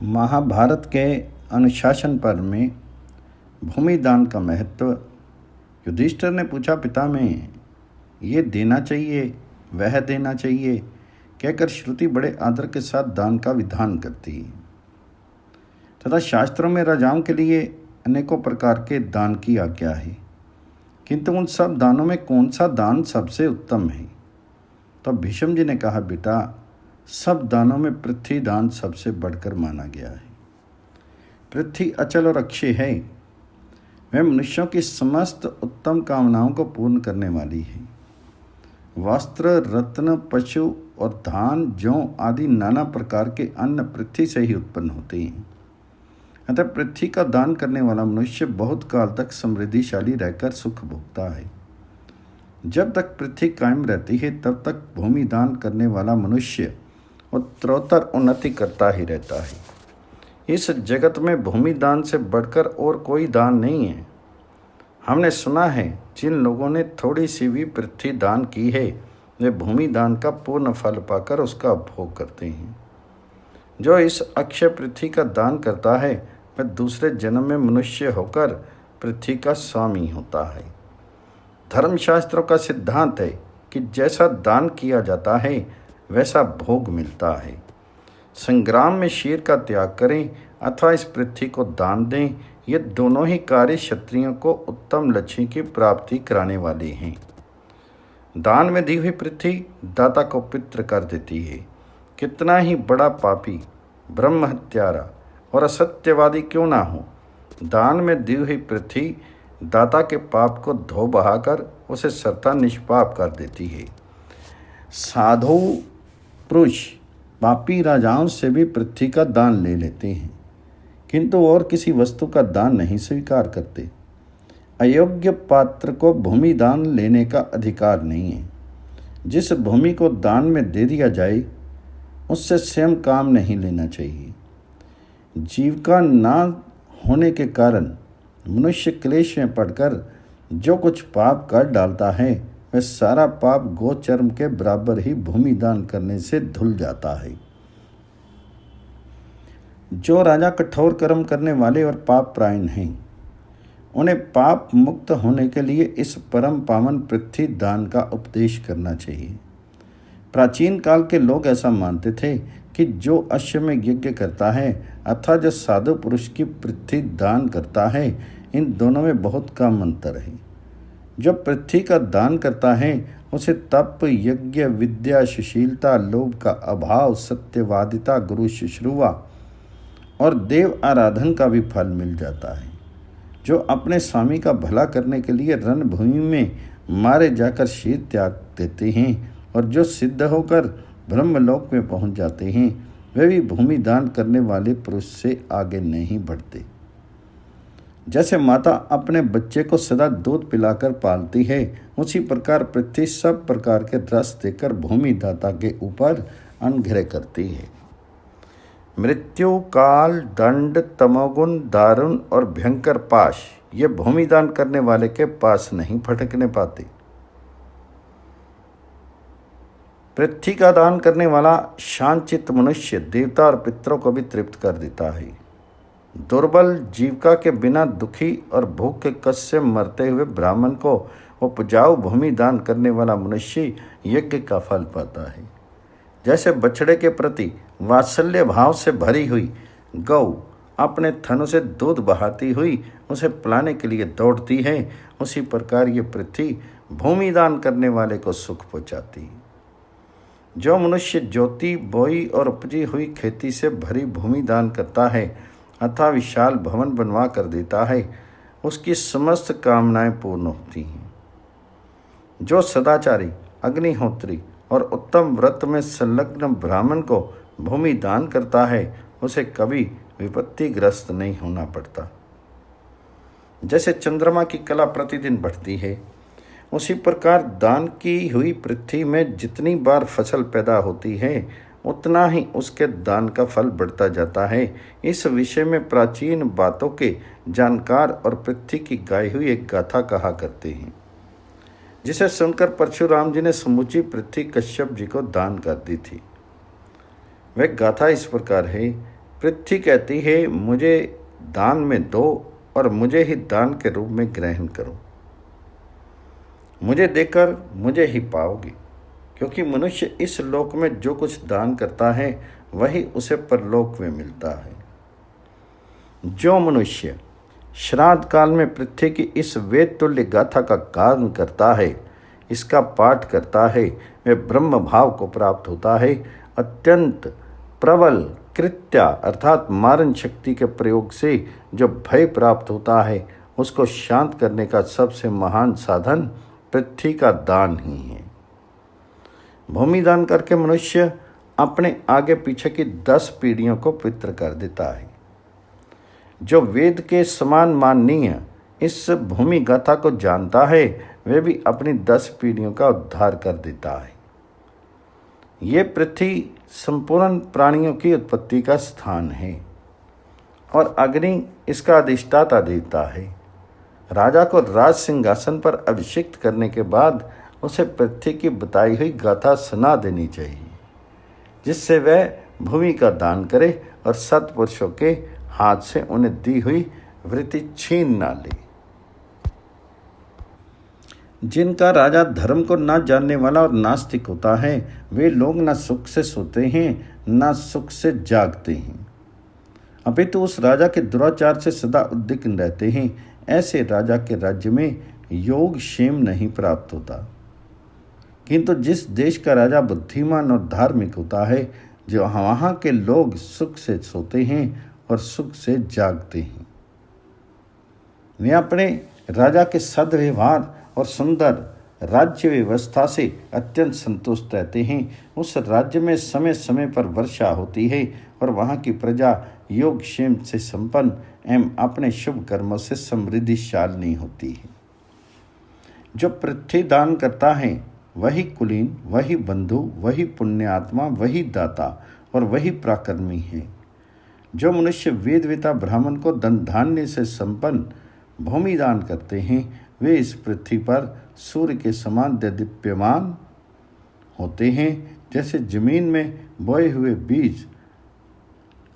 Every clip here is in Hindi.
महाभारत के अनुशासन पर्व में भूमि दान का महत्व। युधिष्ठिर ने पूछा, पिता में ये देना चाहिए, वह देना चाहिए कहकर श्रुति बड़े आदर के साथ दान का विधान करती है तथा शास्त्रों में राजाओं के लिए अनेकों प्रकार के दान की आज्ञा है, किंतु उन सब दानों में कौन सा दान सबसे उत्तम है? तो भीष्म जी ने कहा, बेटा, सब दानों में पृथ्वी दान सबसे बढ़कर माना गया है। पृथ्वी अचल और अक्षय है, वह मनुष्यों की समस्त उत्तम कामनाओं को पूर्ण करने वाली है। वस्त्र, रत्न, पशु और धान, जौ आदि नाना प्रकार के अन्न पृथ्वी से ही उत्पन्न होते हैं। अतः पृथ्वी का दान करने वाला मनुष्य बहुत काल तक समृद्धिशाली रहकर सुख भोगता है। जब तक पृथ्वी कायम रहती है तब तक भूमि दान करने वाला मनुष्य उत्तरोत्तर उन्नति करता ही रहता है। इस जगत में भूमि दान से बढ़कर और कोई दान नहीं है। हमने सुना है, जिन लोगों ने थोड़ी सी भी पृथ्वी दान की है वे भूमि दान का पूर्ण फल पाकर उसका भोग करते हैं। जो इस अक्षय पृथ्वी का दान करता है वह दूसरे जन्म में मनुष्य होकर पृथ्वी का स्वामी होता है। धर्मशास्त्रों का सिद्धांत है कि जैसा दान किया जाता है वैसा भोग मिलता है। संग्राम में शीर का त्याग करें अथवा इस पृथ्वी को दान दें, ये दोनों ही कार्य क्षत्रियों को उत्तम लक्ष्य की प्राप्ति कराने वाले हैं। दान में दी हुई पृथ्वी दाता को पितृ कर देती है। कितना ही बड़ा पापी, ब्रह्म हत्यारा और असत्यवादी क्यों ना हो, दान में दी हुई पृथ्वी दाता के पाप को धो बहाकर उसे सर्वथा निष्पाप कर देती है। साधु पुरुष पापी राजाओं से भी पृथ्वी का दान ले लेते हैं, किंतु और किसी वस्तु का दान नहीं स्वीकार करते। अयोग्य पात्र को भूमि दान लेने का अधिकार नहीं है। जिस भूमि को दान में दे दिया जाए उससे स्वयं काम नहीं लेना चाहिए। जीविका ना होने के कारण मनुष्य क्लेश में पड़कर जो कुछ पाप कर डालता है वह सारा पाप गोचर्म के बराबर ही भूमि दान करने से धुल जाता है। जो राजा कठोर कर्म करने वाले और पाप परायण हैं, उन्हें पाप मुक्त होने के लिए इस परम पावन पृथ्वी दान का उपदेश करना चाहिए। प्राचीन काल के लोग ऐसा मानते थे कि जो अश्वमेध यज्ञ करता है अथवा जो साधु पुरुष की पृथ्वी दान करता है, इन दोनों में बहुत कम अंतर है। जो पृथ्वी का दान करता है उसे तप, यज्ञ, विद्या, सुशीलता, लोभ का अभाव, सत्यवादिता, गुरु शुश्रूषा और देव आराधन का भी फल मिल जाता है। जो अपने स्वामी का भला करने के लिए रणभूमि में मारे जाकर शीर त्याग देते हैं और जो सिद्ध होकर ब्रह्मलोक में पहुंच जाते हैं, वे भी भूमि दान करने वाले पुरुष से आगे नहीं बढ़ते। जैसे माता अपने बच्चे को सदा दूध पिलाकर पालती है, उसी प्रकार पृथ्वी सब प्रकार के रस देकर भूमि दाता के ऊपर अनुग्रह करती है। मृत्यु, काल, दंड, तमोगुण, दारुण और भयंकर पाश ये भूमि दान करने वाले के पास नहीं फटकने पाते। पृथ्वी का दान करने वाला शांतचित्त मनुष्य देवता और पितरों को भी तृप्त कर देता है। दुर्बल, जीविका के बिना दुखी और भूख के कष्ट से मरते हुए ब्राह्मण को उपजाऊ भूमि दान करने वाला मनुष्य यज्ञ का फल पाता है। जैसे बछड़े के प्रति वात्सल्य भाव से भरी हुई गौ अपने थनों से दूध बहाती हुई उसे पिलाने के लिए दौड़ती है, उसी प्रकार ये पृथ्वी भूमि दान करने वाले को सुख पहुँचाती है। जो मनुष्य ज्योति, बोई और उपजी हुई खेती से भरी भूमि दान करता है अथवा विशाल भवन बनवा कर देता है, उसकी समस्त कामनाएं पूर्ण होती हैं। जो सदाचारी, अग्निहोत्री और उत्तम व्रत में संलग्न ब्राह्मण को भूमि दान करता है उसे कभी विपत्तिग्रस्त नहीं होना पड़ता। जैसे चंद्रमा की कला प्रतिदिन बढ़ती है, उसी प्रकार दान की हुई पृथ्वी में जितनी बार फसल पैदा होती है उतना ही उसके दान का फल बढ़ता जाता है। इस विषय में प्राचीन बातों के जानकार और पृथ्वी की गाई हुई एक गाथा कहा करते हैं, जिसे सुनकर परशुराम जी ने समूची पृथ्वी कश्यप जी को दान कर दी थी। वह गाथा इस प्रकार है पृथ्वी कहती है, मुझे दान में दो और मुझे ही दान के रूप में ग्रहण करो। मुझे देकर मुझे ही पाओगे, क्योंकि मनुष्य इस लोक में जो कुछ दान करता है वही उसे परलोक में मिलता है। जो मनुष्य श्राद्ध काल में पृथ्वी की इस वेद तुल्य गाथा का गान करता है, इसका पाठ करता है, वह ब्रह्म भाव को प्राप्त होता है। अत्यंत प्रबल कृत्या अर्थात मारण शक्ति के प्रयोग से जो भय प्राप्त होता है, उसको शांत करने का सबसे महान साधन पृथ्वी का दान ही है। भूमि दान करके मनुष्य अपने आगे पीछे की 10 पीढ़ियों को पवित्र कर देता है। जो वेद के समान माननीय इस भूमि गाथा को जानता है, वह भी अपनी 10 पीढ़ियों का उद्धार कर देता है। ये पृथ्वी संपूर्ण प्राणियों की उत्पत्ति का स्थान है और अग्नि इसका अधिष्ठाता देवता है। राजा को राज सिंहासन पर अभिषिक्त करने के बाद उसे पृथ्वी की बताई हुई गाथा सुना देनी चाहिए, जिससे वह भूमि का दान करे और सत्पुरुषों के हाथ से उन्हें दी हुई वृत्ति छीन ना ले। जिनका राजा धर्म को ना जानने वाला और नास्तिक होता है, वे लोग ना सुख से सोते हैं ना सुख से जागते हैं, अपितु उस राजा के दुराचार से सदा उद्विग्न रहते हैं। ऐसे राजा के राज्य में योग क्षेम नहीं प्राप्त होता। किंतु जिस देश का राजा बुद्धिमान और धार्मिक होता है, जो वहाँ के लोग सुख से सोते हैं और सुख से जागते हैं। वे अपने राजा के सद्व्यवहार और सुंदर राज्य व्यवस्था से अत्यंत संतुष्ट रहते हैं। उस राज्य में समय समय पर वर्षा होती है और वहाँ की प्रजा योग क्षेम से संपन्न एवं अपने शुभ कर्मों से समृद्धिशालिनी होती है। जो पृथ्वी दान करता है, वही कुलीन, वही बंधु, वही पुण्यात्मा, वही दाता और वही पराक्रमी है। जो मनुष्य वेदवेता ब्राह्मण को धन धान्य से संपन्न भूमि दान करते हैं, वे इस पृथ्वी पर सूर्य के समान देदीप्यमान होते हैं। जैसे जमीन में बोए हुए बीज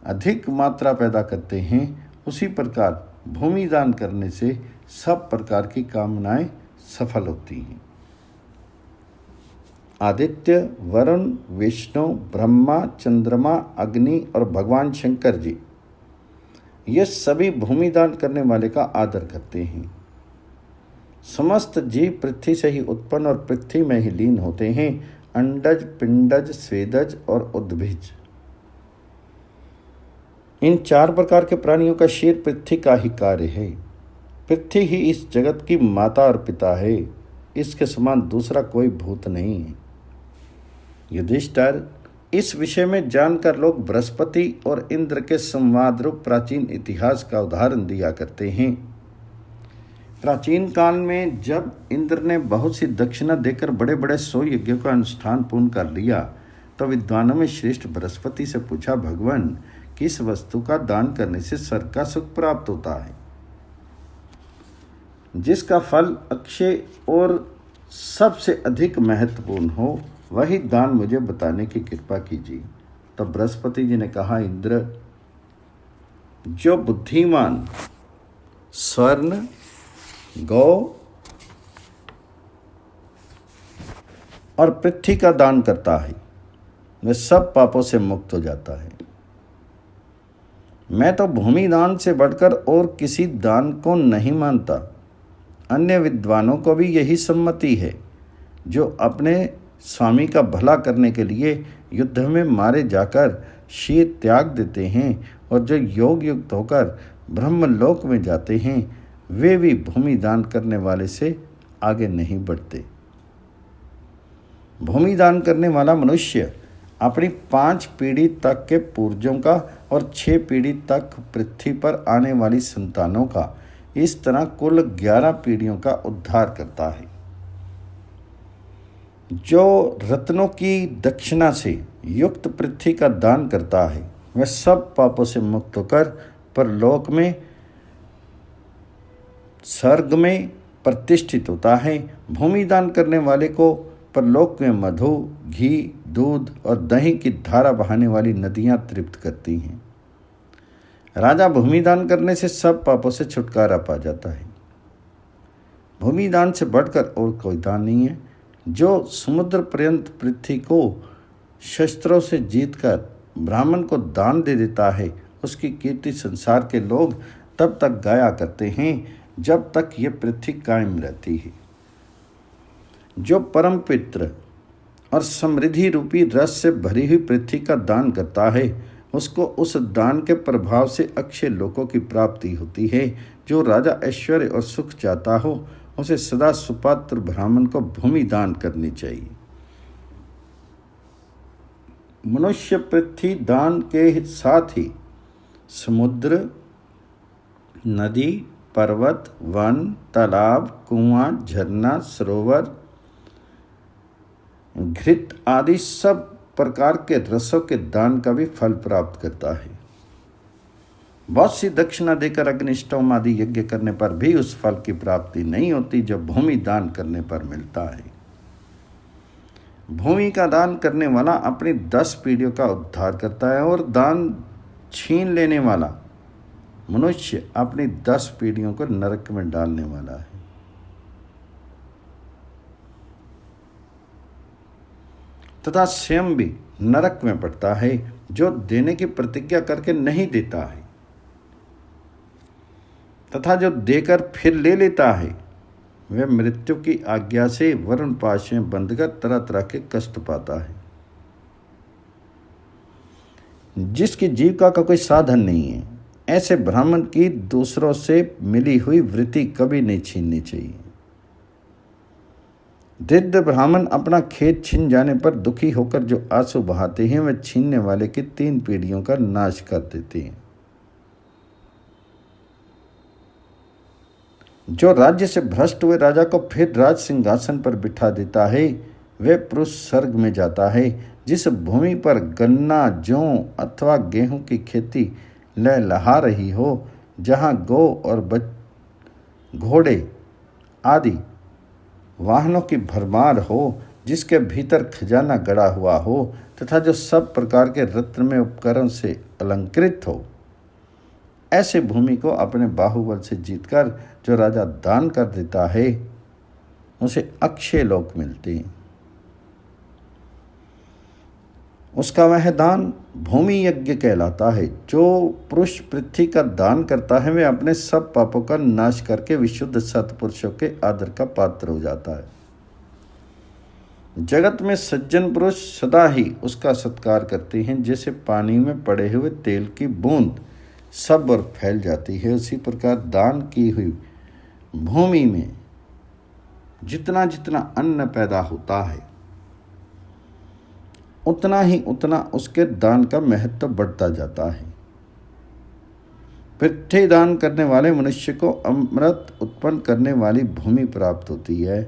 अधिक मात्रा पैदा करते हैं, उसी प्रकार भूमि दान करने से सब प्रकार की कामनाएं सफल होती हैं। आदित्य, वरुण, विष्णु, ब्रह्मा, चंद्रमा, अग्नि और भगवान शंकर जी, ये सभी भूमि दान करने वाले का आदर करते हैं। समस्त जीव पृथ्वी से ही उत्पन्न और पृथ्वी में ही लीन होते हैं। अंडज, पिंडज, स्वेदज और उद्भिज, इन 4 प्रकार के प्राणियों का शीर पृथ्वी का ही कार्य है। पृथ्वी ही इस जगत की माता और पिता है। इसके समान दूसरा कोई भूत नहीं है। युधिष्ठिर, इस विषय में जानकर लोग बृहस्पति और इंद्र के संवाद रूप प्राचीन इतिहास का उदाहरण दिया करते हैं। प्राचीन काल में जब इंद्र ने बहुत सी दक्षिणा देकर बड़े बड़े 100 यज्ञों का अनुष्ठान पूर्ण कर लिया, तो विद्वानों में श्रेष्ठ बृहस्पति से पूछा, भगवान, किस वस्तु का दान करने से स्वर्ग का सुख प्राप्त होता है, जिसका फल अक्षय और सबसे अधिक महत्वपूर्ण हो, वही दान मुझे बताने की कृपा कीजिए। तब बृहस्पति जी ने कहा, इंद्र, जो बुद्धिमान स्वर्ण, गौ और पृथ्वी का दान करता है, वह सब पापों से मुक्त हो जाता है। मैं तो भूमि दान से बढ़कर और किसी दान को नहीं मानता। अन्य विद्वानों को भी यही सम्मति है। जो अपने स्वामी का भला करने के लिए युद्ध में मारे जाकर शीत त्याग देते हैं और जो योग युक्त होकर ब्रह्मलोक में जाते हैं, वे भी भूमि दान करने वाले से आगे नहीं बढ़ते। भूमि दान करने वाला मनुष्य अपनी 5 पीढ़ी तक के पूर्वजों का और 6 पीढ़ी तक पृथ्वी पर आने वाली संतानों का, इस तरह कुल 11 पीढ़ियों का उद्धार करता है। जो रत्नों की दक्षिणा से युक्त पृथ्वी का दान करता है, वह सब पापों से मुक्त होकर परलोक में स्वर्ग में प्रतिष्ठित होता है। भूमि दान करने वाले को परलोक में मधु, घी, दूध और दही की धारा बहाने वाली नदियां तृप्त करती हैं। राजा भूमि दान करने से सब पापों से छुटकारा पा जाता है। भूमि दान से बढ़कर और कोई दान नहीं है। जो समुद्र पर्यंत पृथ्वी को शस्त्रों से जीतकर ब्राह्मण को दान दे देता है, उसकी कीर्ति संसार के लोग तब तक गाया करते हैं जब तक ये पृथ्वी कायम रहती है। जो परम पवित्र और समृद्धि रूपी रस से भरी हुई पृथ्वी का दान करता है, उसको उस दान के प्रभाव से अक्षय लोकों की प्राप्ति होती है। जो राजा ऐश्वर्य और सुख चाहता हो, उसे सदा सुपात्र ब्राह्मण को भूमि दान करनी चाहिए। मनुष्य पृथ्वी दान के साथ ही समुद्र, नदी, पर्वत, वन, तालाब, कुआं, झरना, सरोवर, घृत आदि सब प्रकार के रसों के दान का भी फल प्राप्त करता है। बहुत सी दक्षिणा देकर अग्निष्टोम आदि यज्ञ करने पर भी उस फल की प्राप्ति नहीं होती जो भूमि दान करने पर मिलता है। भूमि का दान करने वाला अपनी 10 पीढ़ियों का उद्धार करता है और दान छीन लेने वाला मनुष्य अपनी 10 पीढ़ियों को नरक में डालने वाला है। तथा स्वयं भी नरक में पड़ता है जो देने की प्रतिज्ञा करके नहीं देता है तथा जो देकर फिर ले लेता है, वह मृत्यु की आज्ञा से वरुण पाश में बंधकर तरह तरह के कष्ट पाता है। जिसकी जीविका का कोई साधन नहीं है, ऐसे ब्राह्मण की दूसरों से मिली हुई वृत्ति कभी नहीं छीननी चाहिए। दरिद्र ब्राह्मण अपना खेत छीन जाने पर दुखी होकर जो आंसू बहाते हैं, वह छीनने वाले की 3 पीढ़ियों का नाश कर देते हैं। जो राज्य से भ्रष्ट हुए राजा को फिर राज सिंहासन पर बिठा देता है, वह पुरुष स्वर्ग में जाता है। जिस भूमि पर गन्ना, जौ अथवा गेहूं की खेती लहलहा रही हो, जहाँ गौ और घोड़े आदि वाहनों की भरमार हो, जिसके भीतर खजाना गड़ा हुआ हो तथा जो सब प्रकार के रत्न में उपकरण से अलंकृत हो, ऐसे भूमि को अपने बाहुबल से जीतकर जो राजा दान कर देता है, उसे अक्षय लोक मिलते हैं। उसका वह दान भूमि यज्ञ कहलाता है। जो पुरुष पृथ्वी का दान करता है, वह अपने सब पापों का नाश करके विशुद्ध सत्पुरुषों के आदर का पात्र हो जाता है। जगत में सज्जन पुरुष सदा ही उसका सत्कार करते हैं। जैसे पानी में पड़े हुए तेल की बूंद सब ओर फैल जाती है, उसी प्रकार दान की हुई भूमि में जितना जितना अन्न पैदा होता है, उतना ही उतना उसके दान का महत्व बढ़ता जाता है। पृथ्वी दान करने वाले मनुष्य को अमृत उत्पन्न करने वाली भूमि प्राप्त होती है।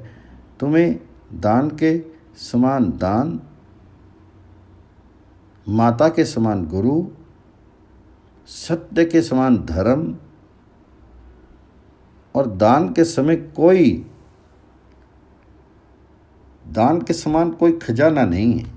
तुम्हें दान के समान दान, माता के समान गुरु, सत्य के समान धर्म और दान के समान कोई खजाना नहीं है।